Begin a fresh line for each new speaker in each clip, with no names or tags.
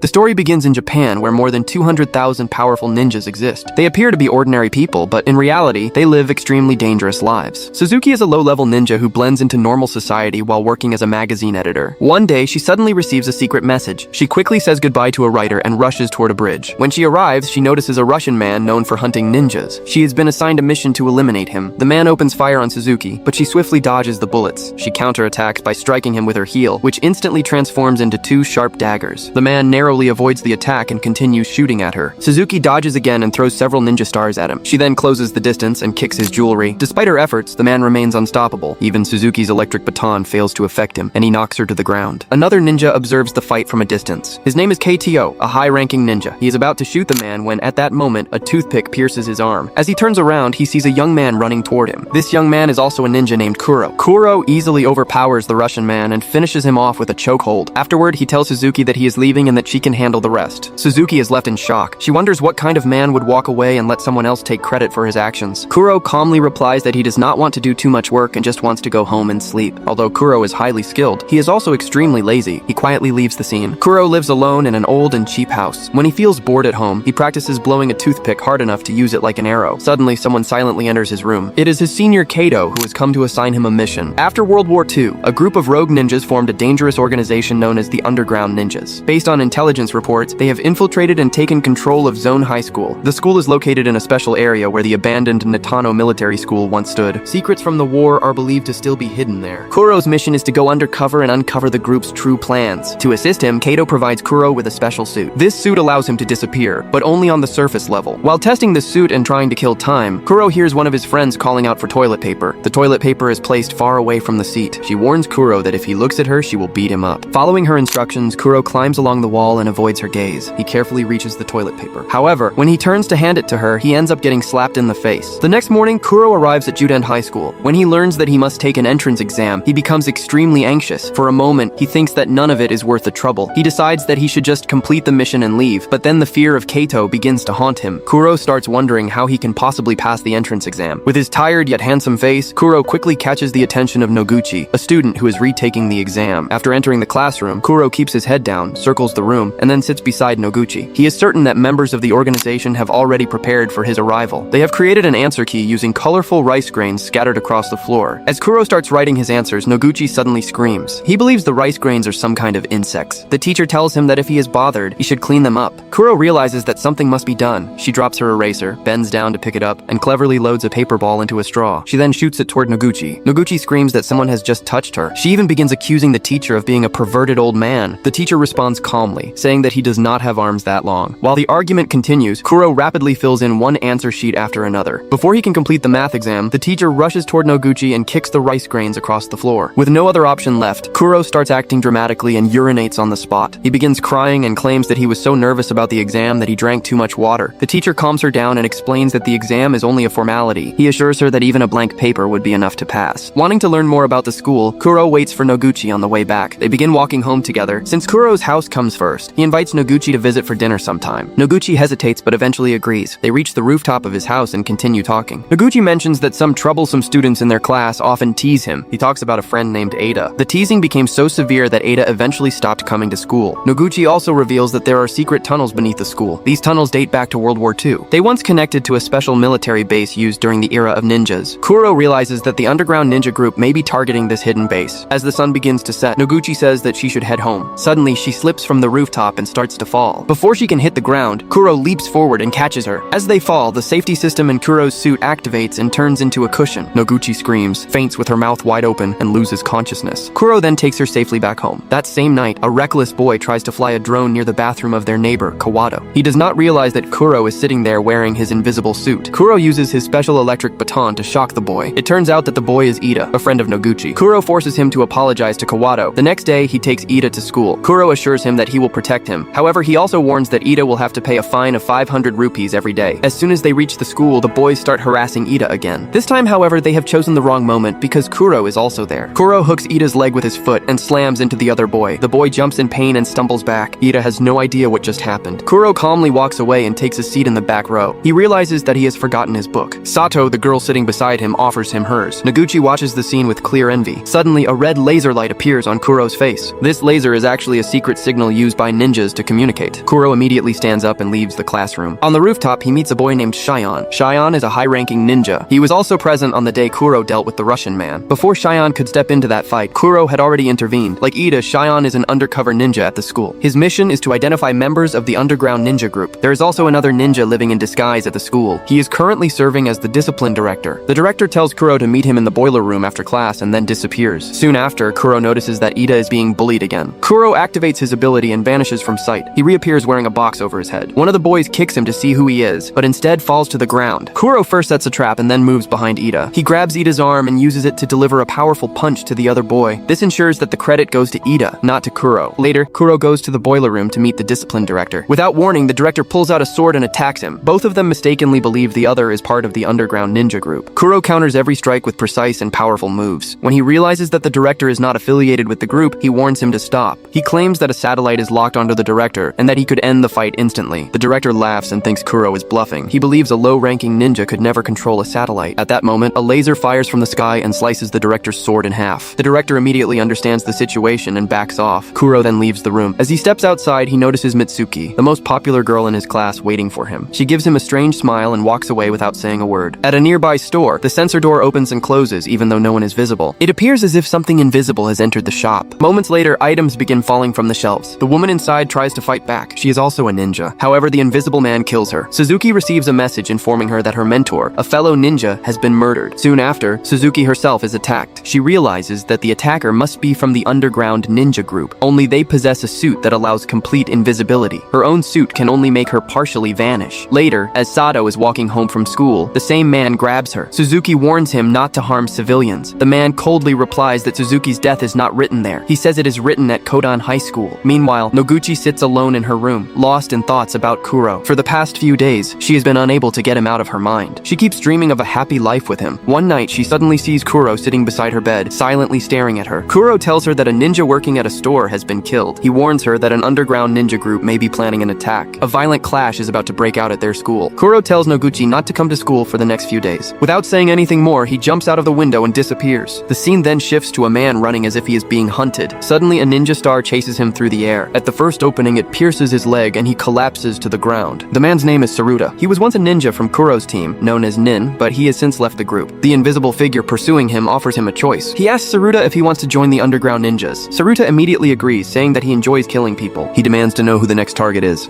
The story begins in Japan, where more than 200,000 powerful ninjas exist. They appear to be ordinary people, but in reality, they live extremely dangerous lives. Suzuki is a low-level ninja who blends into normal society while working as a magazine editor. One day, she suddenly receives a secret message. She quickly says goodbye to a writer and rushes toward a bridge. When she arrives, she notices a Russian man known for hunting ninjas. She has been assigned a mission to eliminate him. The man opens fire on Suzuki, but she swiftly dodges the bullets. She counterattacks by striking him with her heel, which instantly transforms into two sharp daggers. The man narrowly avoids the attack and continues shooting at her. Suzuki dodges again and throws several ninja stars at him. She then closes the distance and kicks his jewelry. Despite her efforts, the man remains unstoppable. Even Suzuki's electric baton fails to affect him, and he knocks her to the ground. Another ninja observes the fight from a distance. His name is KTO, a high-ranking ninja. He is about to shoot the man when, at that moment, a toothpick pierces his arm. As he turns around, he sees a young man running toward him. This young man is also a ninja named Kuro. Kuro easily overpowers the Russian man and finishes him off with a chokehold. Afterward, he tells Suzuki that he is leaving and that she can handle the rest. Suzuki is left in shock. She wonders what kind of man would walk away and let someone else take credit for his actions. Kuro calmly replies that he does not want to do too much work and just wants to go home and sleep. Although Kuro is highly skilled, he is also extremely lazy. He quietly leaves the scene. Kuro lives alone in an old and cheap house. When he feels bored at home, he practices blowing a toothpick hard enough to use it like an arrow. Suddenly, someone silently enters his room. It is his senior Kato, who has come to assign him a mission. After World War II, a group of rogue ninjas formed a dangerous organization known as the Underground Ninjas. Based on intelligence reports, they have infiltrated and taken control of Zone High School. The school is located in a special area where the abandoned Natano Military School once stood. Secrets from the war are believed to still be hidden there. Kuro's mission is to go undercover and uncover the group's true plans. To assist him, Kato provides Kuro with a special suit. This suit allows him to disappear, but only on the surface level. While testing the suit and trying to kill time, Kuro hears one of his friends calling out for toilet paper. The toilet paper is placed far away from the seat. She warns Kuro that if he looks at her, she will beat him up. Following her instructions, Kuro climbs along the wall and avoids her gaze. He carefully reaches the toilet paper. However, when he turns to hand it to her, he ends up getting slapped in the face. The next morning, Kuro arrives at Juden High School. When he learns that he must take an entrance exam, he becomes extremely anxious. For a moment, he thinks that none of it is worth the trouble. He decides that he should just complete the mission and leave, but then the fear of Kato begins to haunt him. Kuro starts wondering how he can possibly pass the entrance exam. With his tired yet handsome face, Kuro quickly catches the attention of Noguchi, a student who is retaking the exam. After entering the classroom, Kuro keeps his head down, circles the room, and then sits beside Noguchi. He is certain that members of the organization have already prepared for his arrival. They have created an answer key using colorful rice grains scattered across the floor. As Kuro starts writing his answers, Noguchi suddenly screams. He believes the rice grains are some kind of insects. The teacher tells him that if he is bothered, he should clean them up. Kuro realizes that something must be done. She drops her eraser, bends down to pick it up, and cleverly loads a paper ball into a straw. She then shoots it toward Noguchi. Noguchi screams that someone has just touched her. She even begins accusing the teacher of being a perverted old man. The teacher responds calmly, saying that he does not have arms that long. While the argument continues, Kuro rapidly fills in one answer sheet after another. Before he can complete the math exam, the teacher rushes toward Noguchi and kicks the rice grains across the floor. With no other option left, Kuro starts acting dramatically and urinates on the spot. He begins crying and claims that he was so nervous about the exam that he drank too much water. The teacher calms her down and explains that the exam is only a formality. He assures her that even a blank paper would be enough to pass. Wanting to learn more about the school, Kuro waits for Noguchi on the way back. They begin walking home together. Since Kuro's house comes first, he invites Noguchi to visit for dinner sometime. Noguchi hesitates but eventually agrees. They reach the rooftop of his house and continue talking. Noguchi mentions that some troublesome students in their class often tease him. He talks about a friend named Ada. The teasing became so severe that Ada eventually stopped coming to school. Noguchi also reveals that there are secret tunnels beneath the school. These tunnels date back to World War II. They once connected to a special military base used during the era of ninjas. Kuro realizes that the underground ninja group may be targeting this hidden base. As the sun begins to set, Noguchi says that she should head home. Suddenly, she slips from the rooftop and starts to fall. Before she can hit the ground, Kuro leaps forward and catches her. As they fall, the safety system in Kuro's suit activates and turns into a cushion. Noguchi screams, faints with her mouth wide open, and loses consciousness. Kuro then takes her safely back home. That same night, a reckless boy tries to fly a drone near the bathroom of their neighbor, Kawato. He does not realize that Kuro is sitting there wearing his invisible suit. Kuro uses his special electric baton to shock the boy. It turns out that the boy is Ida, a friend of Noguchi. Kuro forces him to apologize to Kawato. The next day, he takes Ida to school. Kuro assures him that he will protect him. However, he also warns that Ida will have to pay a fine of 500 rupees every day. As soon as they reach the school, the boys start harassing Ida again. This time, however, they have chosen the wrong moment because Kuro is also there. Kuro hooks Ida's leg with his foot and slams into the other boy. The boy jumps in pain and stumbles back. Ida has no idea what just happened. Kuro calmly walks away and takes a seat in the back row. He realizes that he has forgotten his book. Sato, the girl sitting beside him, offers him hers. Noguchi watches the scene with clear envy. Suddenly, a red laser light appears on Kuro's face. This laser is actually a secret signal used by identify ninjas to communicate. Kuro immediately stands up and leaves the classroom. On the rooftop, he meets a boy named Shion. Shion is a high-ranking ninja. He was also present on the day Kuro dealt with the Russian man. Before Shion could step into that fight, Kuro had already intervened. Like Ida, Shion is an undercover ninja at the school. His mission is to identify members of the underground ninja group. There is also another ninja living in disguise at the school. He is currently serving as the discipline director. The director tells Kuro to meet him in the boiler room after class and then disappears. Soon after, Kuro notices that Ida is being bullied again. Kuro activates his ability and vanishes from sight. He reappears wearing a box over his head. One of the boys kicks him to see who he is, but instead falls to the ground. Kuro first sets a trap and then moves behind Ida. He grabs Ida's arm and uses it to deliver a powerful punch to the other boy. This ensures that the credit goes to Ida, not to Kuro. Later, Kuro goes to the boiler room to meet the discipline director. Without warning, the director pulls out a sword and attacks him. Both of them mistakenly believe the other is part of the underground ninja group. Kuro counters every strike with precise and powerful moves. When he realizes that the director is not affiliated with the group, he warns him to stop. He claims that a satellite is locked onto the director and that he could end the fight instantly. The director laughs and thinks Kuro is bluffing. He believes a low-ranking ninja could never control a satellite. At that moment, a laser fires from the sky and slices the director's sword in half. The director immediately understands the situation and backs off. Kuro then leaves the room. As he steps outside, he notices Mitsuki, the most popular girl in his class, waiting for him. She gives him a strange smile and walks away without saying a word. At a nearby store, the sensor door opens and closes even though no one is visible. It appears as if something invisible has entered the shop. Moments later, items begin falling from the shelves. The woman inside tries to fight back. She is also a ninja. However, the invisible man kills her. Suzuki receives a message informing her that her mentor, a fellow ninja, has been murdered. Soon after, Suzuki herself is attacked. She realizes that the attacker must be from the underground ninja group. Only they possess a suit that allows complete invisibility. Her own suit can only make her partially vanish. Later, as Sato is walking home from school, the same man grabs her. Suzuki warns him not to harm civilians. The man coldly replies that Suzuki's death is not written there. He says it is written at Kodan High School. Meanwhile, Noguchi sits alone in her room, lost in thoughts about Kuro. For the past few days, she has been unable to get him out of her mind. She keeps dreaming of a happy life with him. One night, she suddenly sees Kuro sitting beside her bed, silently staring at her. Kuro tells her that a ninja working at a store has been killed. He warns her that an underground ninja group may be planning an attack. A violent clash is about to break out at their school. Kuro tells Noguchi not to come to school for the next few days. Without saying anything more, he jumps out of the window and disappears. The scene then shifts to a man running as if he is being hunted. Suddenly, a ninja star chases him through the air. At the first opening, it pierces his leg and he collapses to the ground. The man's name is Saruta. He was once a ninja from Kuro's team, known as Nin, but he has since left the group. The invisible figure pursuing him offers him a choice. He asks Saruta if he wants to join the underground ninjas. Saruta immediately agrees, saying that he enjoys killing people. He demands to know who the next target is.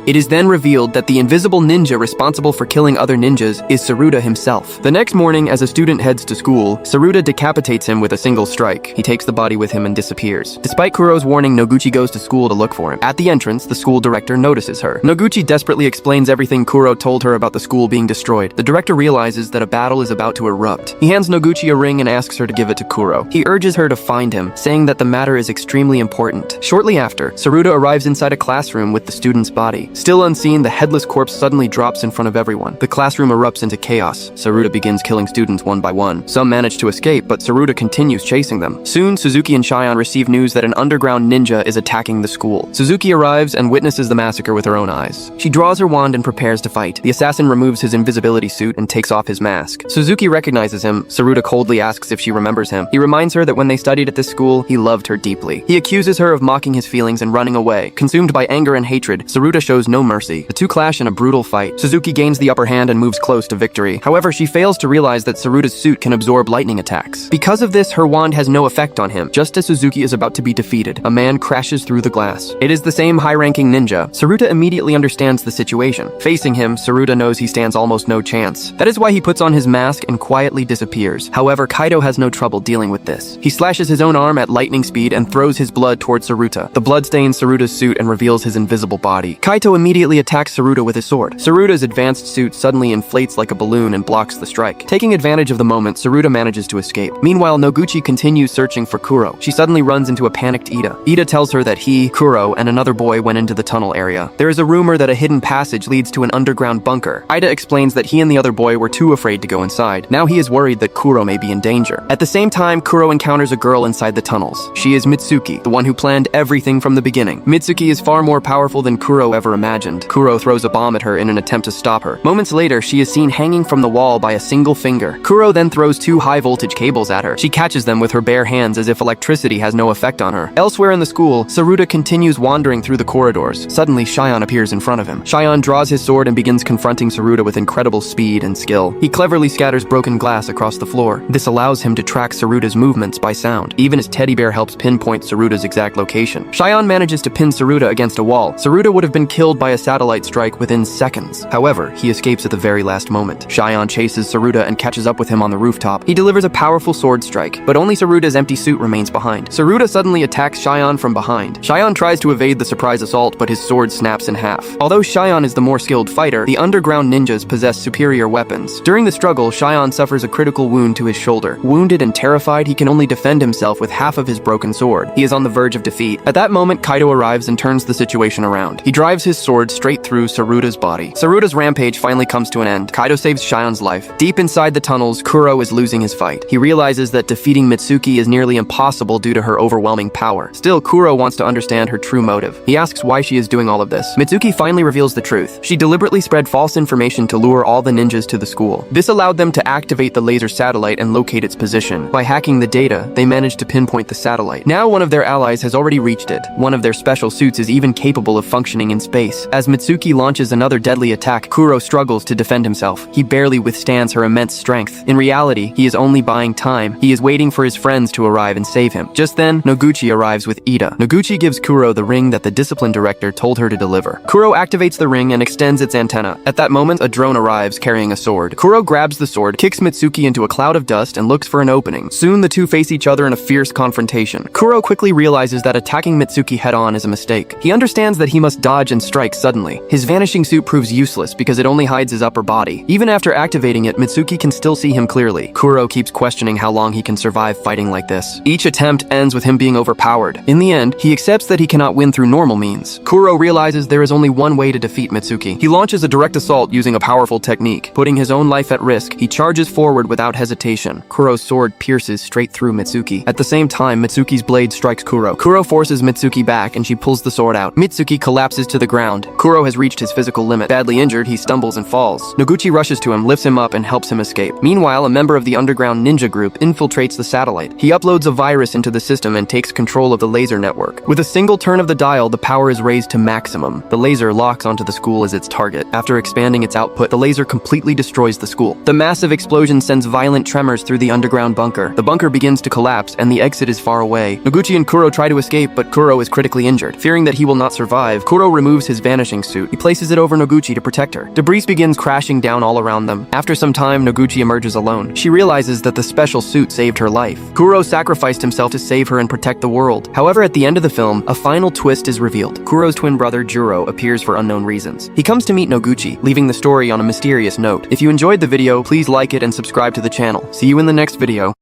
It is then revealed that the invisible ninja responsible for killing other ninjas is Saruta himself. The next morning, as a student heads to school, Saruta decapitates him with a single strike. He takes the body with him and disappears. Despite Kuro's warning, Noguchi goes to school to look for him. At the entrance, the school director notices her. Noguchi desperately explains everything Kuro told her about the school being destroyed. The director realizes that a battle is about to erupt. He hands Noguchi a ring and asks her to give it to Kuro. He urges her to find him, saying that the matter is extremely important. Shortly after, Saruta arrives inside a classroom with the student's body. Still unseen, the headless corpse suddenly drops in front of everyone. The classroom erupts into chaos. Saruta begins killing students one by one. Some manage to escape, but Saruta continues chasing them. Soon, Suzuki and Shion receive news that an underground ninja is attacking the school. Suzuki arrives and witnesses the massacre with her own eyes. She draws her wand and prepares to fight. The assassin removes his invisibility suit and takes off his mask. Suzuki recognizes him. Saruta coldly asks if she remembers him. He reminds her that when they studied at this school, he loved her deeply. He accuses her of mocking his feelings and running away. Consumed by anger and hatred, Saruta shows no mercy. The two clash in a brutal fight. Suzuki gains the upper hand and moves close to victory. However, she fails to realize that Saruta's suit can absorb lightning attacks. Because of this, her wand has no effect on him. Just as Suzuki is about to be defeated, a man crashes through the glass. It is the same high-ranking ninja. Saruta immediately understands the situation. Facing him, Saruta knows he stands almost no chance. That is why he puts on his mask and quietly disappears. However, Kaido has no trouble dealing with this. He slashes his own arm at lightning speed and throws his blood towards Saruta. The blood stains Saruta's suit and reveals his invisible body. Kaito immediately attacks Saruta with his sword. Saruta's advanced suit suddenly inflates like a balloon and blocks the strike. Taking advantage of the moment, Saruta manages to escape. Meanwhile, Noguchi continues searching for Kuro. She suddenly runs into a panicked Ida. Ida tells her that he, Kuro, and another boy went into the tunnel area. There is a rumor that a hidden passage leads to an underground bunker. Ida explains that he and the other boy were too afraid to go inside. Now he is worried that Kuro may be in danger. At the same time, Kuro encounters a girl inside the tunnels. She is Mitsuki, the one who planned everything from the beginning. Mitsuki is far more powerful than Kuro ever imagined. Kuro throws a bomb at her in an attempt to stop her. Moments later, she is seen hanging from the wall by a single finger. Kuro then throws 2 high-voltage cables at her. She catches them with her bare hands as if electricity has no effect on her. Elsewhere in the school, Saruta continues wandering through the corridors. Suddenly, Shion appears in front of him. Shion draws his sword and begins confronting Saruta with incredible speed and skill. He cleverly scatters broken glass across the floor. This allows him to track Saruta's movements by sound. Even his teddy bear helps pinpoint Saruta's exact location. Shion manages to pin Saruta against a wall. Saruta would have been killed by a satellite strike within seconds. However, he escapes at the very last moment. Shion chases Saruta and catches up with him on the rooftop. He delivers a powerful sword strike, but only Saruta's empty suit remains behind. Saruta suddenly attacks Shion from behind. Shion tries to evade the surprise assault, but his sword snaps in half. Although Shion is the more skilled fighter, the underground ninjas possess superior weapons. During the struggle, Shion suffers a critical wound to his shoulder. Wounded and terrified, he can only defend himself with half of his broken sword. He is on the verge of defeat. At that moment, Kaido arrives and turns the situation around. He drives his sword straight through Saruta's body. Saruta's rampage finally comes to an end. Kaido saves Shion's life. Deep inside the tunnels, Kuro is losing his fight. He realizes that defeating Mitsuki is nearly impossible due to her overwhelming power. Still, Kuro wants to understand her true motive. He asks why she is doing all of this. Mitsuki finally reveals the truth. She deliberately spread false information to lure all the ninjas to the school. This allowed them to activate the laser satellite and locate its position. By hacking the data, they managed to pinpoint the satellite. Now one of their allies has already reached it. One of their special suits is even capable of functioning in space. As Mitsuki launches another deadly attack, Kuro struggles to defend himself. He barely withstands her immense strength. In reality, he is only buying time. He is waiting for his friends to arrive and save him. Just then, Noguchi arrives with Ida. Noguchi gives Kuro the ring that the discipline director told her to deliver. Kuro activates the ring and extends its antenna. At that moment, a drone arrives carrying a sword. Kuro grabs the sword, kicks Mitsuki into a cloud of dust, and looks for an opening. Soon, the two face each other in a fierce confrontation. Kuro quickly realizes that attacking Mitsuki head-on is a mistake. He understands that he must dodge and strike suddenly. His vanishing suit proves useless because it only hides his upper body. Even after activating it, Mitsuki can still see him clearly. Kuro keeps questioning how long he can survive fighting like this. Each attempt ends with him being overpowered. In the end, he accepts that he cannot win through normal means. Kuro realizes there is only one way to defeat Mitsuki. He launches a direct assault using a powerful technique. Putting his own life at risk, he charges forward without hesitation. Kuro's sword pierces straight through Mitsuki. At the same time, Mitsuki's blade strikes Kuro. Kuro forces Mitsuki back and she pulls the sword out. Mitsuki collapses to the ground. Kuro has reached his physical limit. Badly injured, he stumbles and falls. Noguchi rushes to him, lifts him up, and helps him escape. Meanwhile, a member of the underground ninja group infiltrates the satellite. He uploads a virus into the system and takes control of the laser network. With a single turn of the dial, the power is raised to maximum. The laser locks onto the school as its target. After expanding its output, the laser completely destroys the school. The massive explosion sends violent tremors through the underground bunker. The bunker begins to collapse, and the exit is far away. Noguchi and Kuro try to escape, but Kuro is critically injured. Fearing that he will not survive, Kuro removes his vanishing suit. He places it over Noguchi to protect her. Debris begins crashing down all around them. After some time, Noguchi emerges alone. She realizes that the special suit saved her life. Kuro sacrificed himself to save her and protect the world. However, at the end of the film, a final twist is revealed. Kuro's twin brother, Juro, appears for unknown reasons. He comes to meet Noguchi, leaving the story on a mysterious note. If you enjoyed the video, please like it and subscribe to the channel. See you in the next video.